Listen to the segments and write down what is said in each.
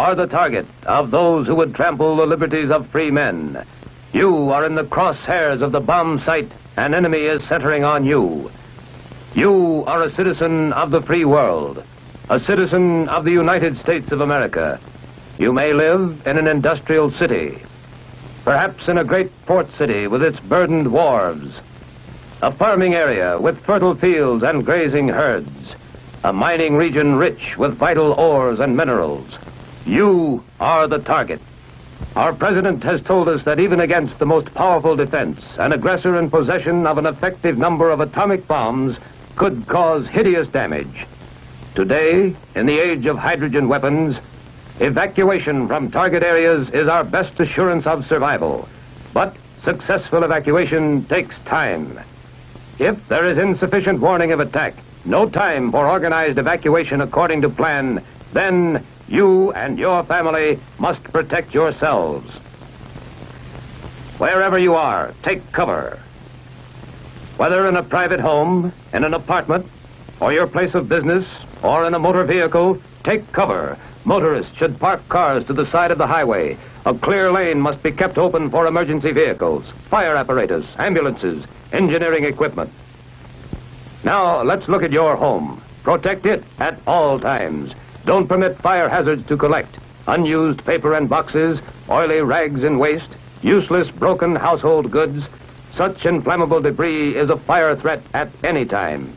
are the target of those who would trample the liberties of free men. You are in the crosshairs of the bomb sight. An enemy is centering on you. You are a citizen of the free world, a citizen of the United States of America. You may live in an industrial city, perhaps in a great port city with its burdened wharves, a farming area with fertile fields and grazing herds, a mining region rich with vital ores and minerals. You are the target. Our president has told us that even against the most powerful defense, an aggressor in possession of an effective number of atomic bombs could cause hideous damage. Today, in the age of hydrogen weapons, evacuation from target areas is our best assurance of survival. But successful evacuation takes time. If there is insufficient warning of attack, no time for organized evacuation according to plan, then you and your family must protect yourselves. Wherever you are, take cover. Whether in a private home, in an apartment, or your place of business, or in a motor vehicle, take cover. Motorists should park cars to the side of the highway. A clear lane must be kept open for emergency vehicles, fire apparatus, ambulances, engineering equipment. Now, let's look at your home. Protect it at all times. Don't permit fire hazards to collect. Unused paper and boxes, oily rags and waste, useless broken household goods. Such inflammable debris is a fire threat at any time.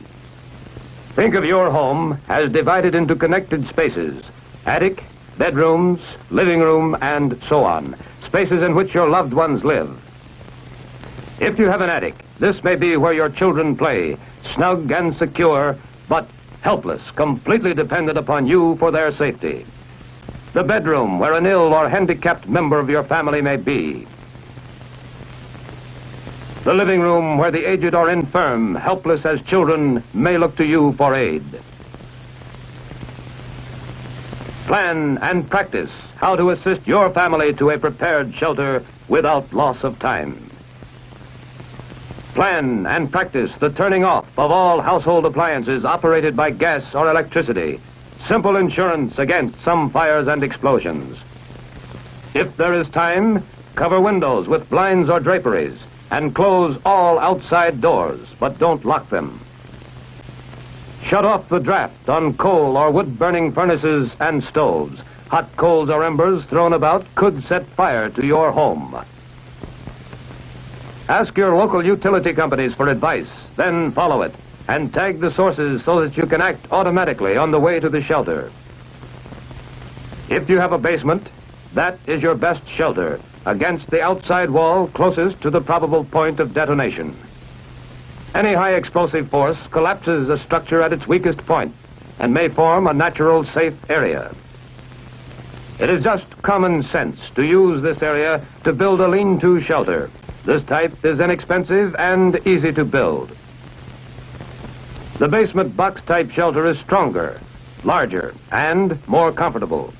Think of your home as divided into connected spaces. Attic, bedrooms, living room, and so on. Spaces in which your loved ones live. If you have an attic, this may be where your children play, snug and secure, but helpless, completely dependent upon you for their safety. The bedroom where an ill or handicapped member of your family may be. The living room where the aged or infirm, helpless as children, may look to you for aid. Plan and practice how to assist your family to a prepared shelter without loss of time. Plan and practice the turning off of all household appliances operated by gas or electricity. Simple insurance against some fires and explosions. If there is time, cover windows with blinds or draperies and close all outside doors, but don't lock them. Shut off the draft on coal or wood-burning furnaces and stoves. Hot coals or embers thrown about could set fire to your home. Ask your local utility companies for advice, then follow it, and tag the sources so that you can act automatically on the way to the shelter. If you have a basement, that is your best shelter against the outside wall closest to the probable point of detonation. Any high explosive force collapses a structure at its weakest point and may form a natural safe area. It is just common sense to use this area to build a lean-to shelter. This type is inexpensive and easy to build. The basement box-type shelter is stronger, larger, and more comfortable.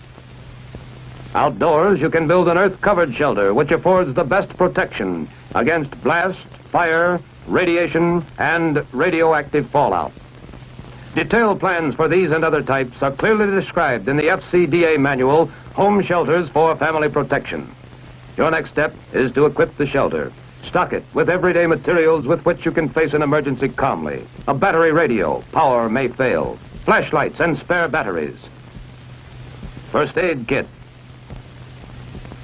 Outdoors, you can build an earth-covered shelter which affords the best protection against blast, fire, radiation, and radioactive fallout. Detailed plans for these and other types are clearly described in the FCDA manual, Home Shelters for Family Protection. Your next step is to equip the shelter. Stock it with everyday materials with which you can face an emergency calmly. A battery radio, power may fail. Flashlights and spare batteries. First aid kit.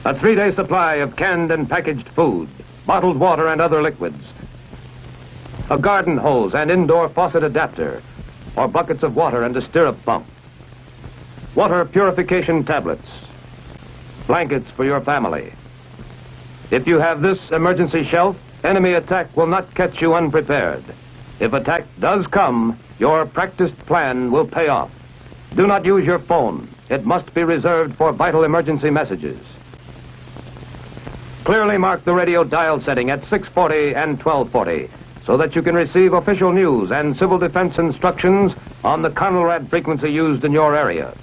A 3-day supply of canned and packaged food, bottled water and other liquids. A garden hose and indoor faucet adapter, or buckets of water and a stirrup pump. Water purification tablets. Blankets for your family. If you have this emergency shelf, enemy attack will not catch you unprepared. If attack does come, your practiced plan will pay off. Do not use your phone. It must be reserved for vital emergency messages. Clearly mark the radio dial setting at 640 and 1240 so that you can receive official news and civil defense instructions on the Conelrad frequency used in your area.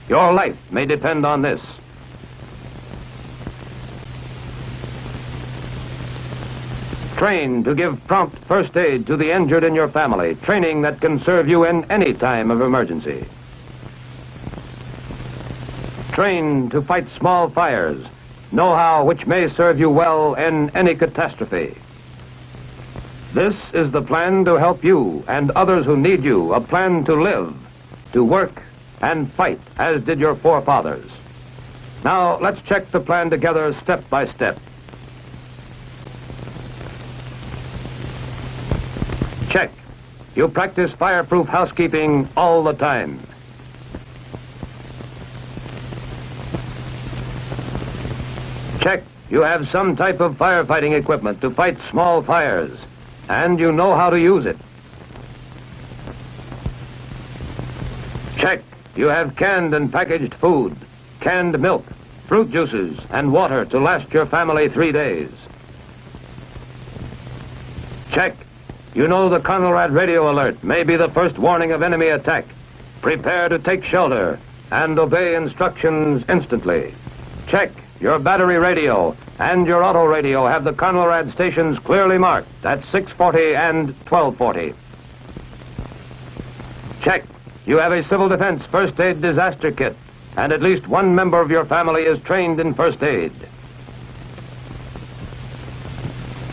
Your life may depend on this. Train to give prompt first aid to the injured in your family, training that can serve you in any time of emergency. trained to fight small fires, know-how which may serve you well in any catastrophe. This is the plan to help you and others who need you, a plan to live, to work, and fight, as did your forefathers. Now, let's check the plan together step by step. Check. You practice fireproof housekeeping all the time. Check. You have some type of firefighting equipment to fight small fires, and you know how to use it. Check. You have canned and packaged food, canned milk, fruit juices, and water to last your family 3 days. Check. You know the Conelrad radio alert may be the first warning of enemy attack. Prepare to take shelter and obey instructions instantly. Check. Your battery radio and your auto radio have the Conelrad stations clearly marked at 640 and 1240. Check. You have a civil defense first aid disaster kit, and at least one member of your family is trained in first aid.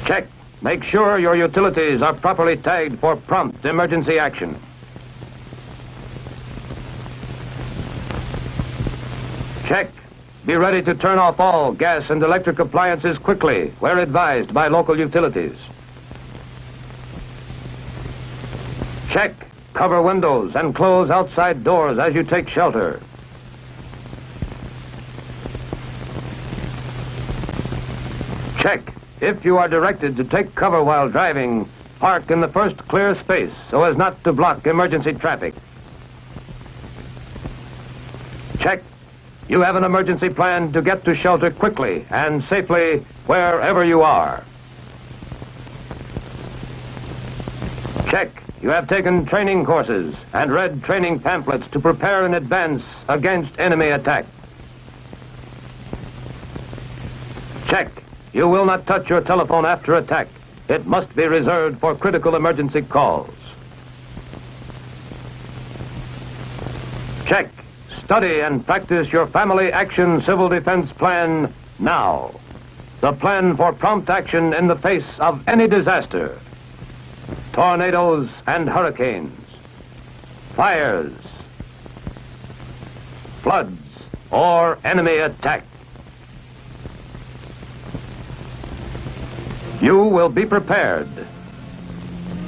Check. Make sure your utilities are properly tagged for prompt emergency action. Check. Be ready to turn off all gas and electric appliances quickly, where advised by local utilities. Check. Cover windows and close outside doors as you take shelter. Check. If you are directed to take cover while driving, park in the first clear space so as not to block emergency traffic. Check. You have an emergency plan to get to shelter quickly and safely wherever you are. Check. You have taken training courses and read training pamphlets to prepare in advance against enemy attack. Check. You will not touch your telephone after attack. It must be reserved for critical emergency calls. Check. Study and practice your family action civil defense plan now. The plan for prompt action in the face of any disaster. Tornadoes and hurricanes. Fires. Floods or enemy attack. You will be prepared.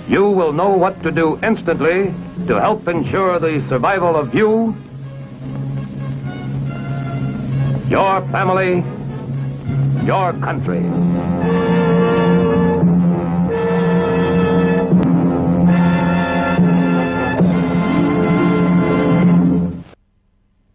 You will know what to do instantly to help ensure the survival of you, your family, your country.